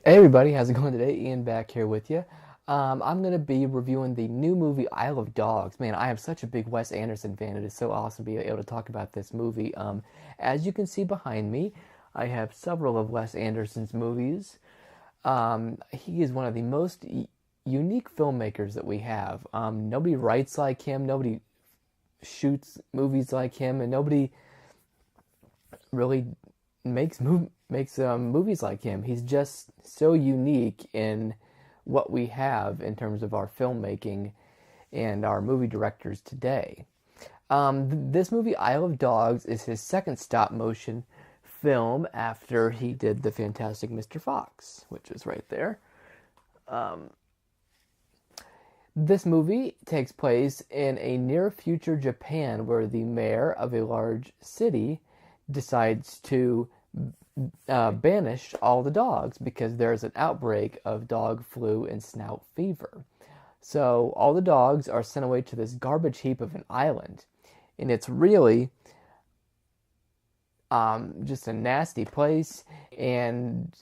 Hey everybody, how's it going today? Ian back here with you. I'm going to be reviewing the new movie Isle of Dogs. Man, I am such a big Wes Anderson fan. It is so awesome to be able to talk about this movie. As you can see behind me, I have several of Wes Anderson's movies. He is one of the most unique filmmakers that we have. Nobody writes like him, nobody shoots movies like him, and nobody really makes movies like him. He's just so unique in what we have in terms of our filmmaking and our movie directors today. This movie, Isle of Dogs, is his second stop motion film after he did The Fantastic Mr. Fox, which is right there. This movie takes place in a near future Japan where the mayor of a large city decides to banish all the dogs because there's an outbreak of dog flu and snout fever. So all the dogs are sent away to this garbage heap of an island. And it's really just a nasty place. And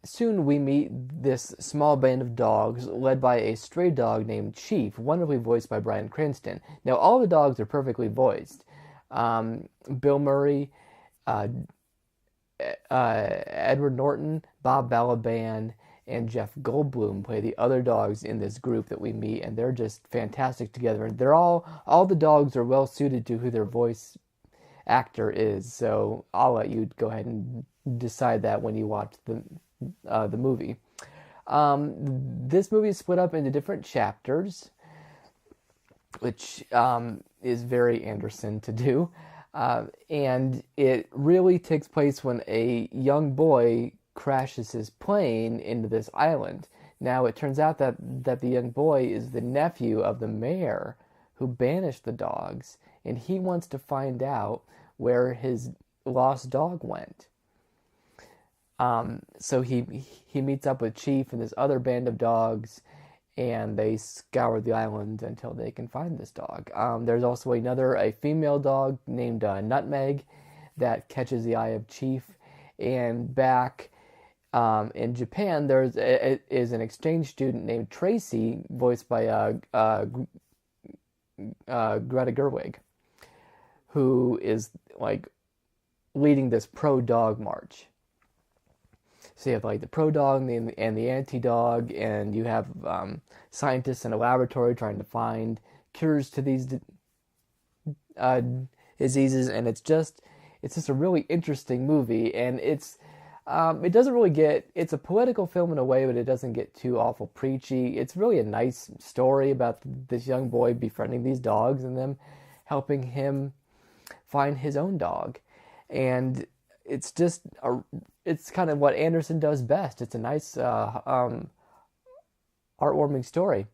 soon we meet this small band of dogs led by a stray dog named Chief, wonderfully voiced by Bryan Cranston. Now, all the dogs are perfectly voiced. Bill Murray, Edward Norton, Bob Balaban, and Jeff Goldblum play the other dogs in this group that we meet, and they're just fantastic together. And they're all the dogs are well suited to who their voice actor is. So I'll let you go ahead and decide that when you watch the movie. This movie is split up into different chapters, which is very Anderson to do. And it really takes place when a young boy crashes his plane into this island. Now, it turns out that the young boy is the nephew of the mayor who banished the dogs, and he wants to find out where his lost dog went. So he meets up with Chief and this other band of dogs, and they scour the island until they can find this dog. There's also a female dog named Nutmeg that catches the eye of Chief. And back in Japan, is an exchange student named Tracy, voiced by Greta Gerwig, who is like leading this pro-dog march. So you have like the pro dog and the anti dog, and you have scientists in a laboratory trying to find cures to these diseases, and it's just a really interesting movie, and it doesn't really it's a political film in a way, but it doesn't get too awful preachy. It's really a nice story about this young boy befriending these dogs and them helping him find his own dog, and it's just it's kind of what Anderson does best. It's a nice, heartwarming story.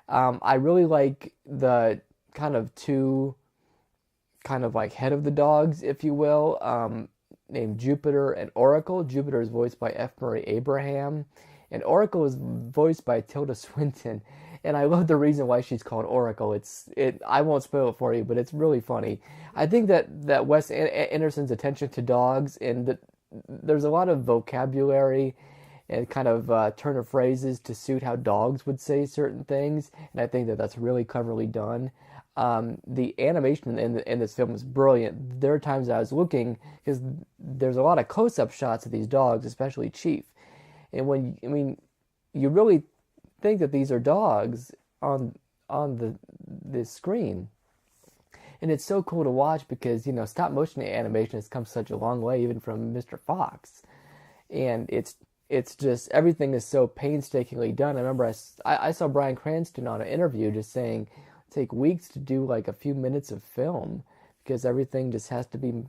I really like the kind of two, kind of like head of the dogs, if you will, named Jupiter and Oracle. Jupiter is voiced by F. Murray Abraham, and Oracle is voiced by Tilda Swinton. And I love the reason why she's called Oracle. I won't spoil it for you, but it's really funny. I think that Wes Anderson's attention to dogs, and there's a lot of vocabulary and kind of turn of phrases to suit how dogs would say certain things, and I think that's really cleverly done. The animation in this film is brilliant. There are times I was looking, because there's a lot of close-up shots of these dogs, especially Chief, and you really think that these are dogs on the screen, and it's so cool to watch because stop motion animation has come such a long way, even from Mr. Fox, and it's just everything is so painstakingly done. I remember I saw Bryan Cranston on an interview just saying it take weeks to do like a few minutes of film because everything just has to be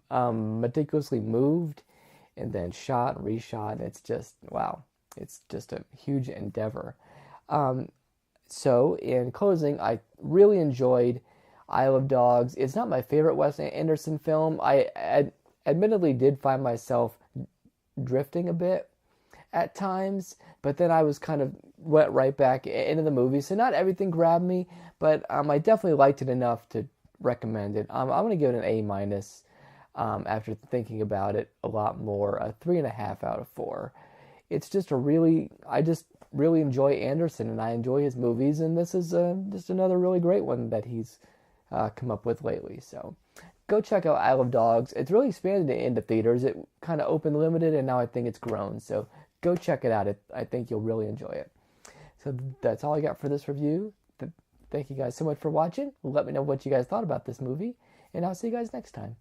meticulously moved and then shot and reshot. And it's just wow. It's just a huge endeavor. So, in closing, I really enjoyed Isle of Dogs. It's not my favorite Wes Anderson film. I admittedly did find myself drifting a bit at times, but then I was kind of went right back into the movie. So not everything grabbed me, but I definitely liked it enough to recommend it. I'm going to give it an A minus after thinking about it a lot more. A 3.5 out of 4. it's just I just really enjoy Anderson, and I enjoy his movies, and this is just another really great one that he's come up with lately. So go check out Isle of Dogs. It's really expanded into theaters. It kind of opened limited, and now I think it's grown. So go check it out. I think you'll really enjoy it. So that's all I got for this review. Thank you guys so much for watching. Let me know what you guys thought about this movie, and I'll see you guys next time.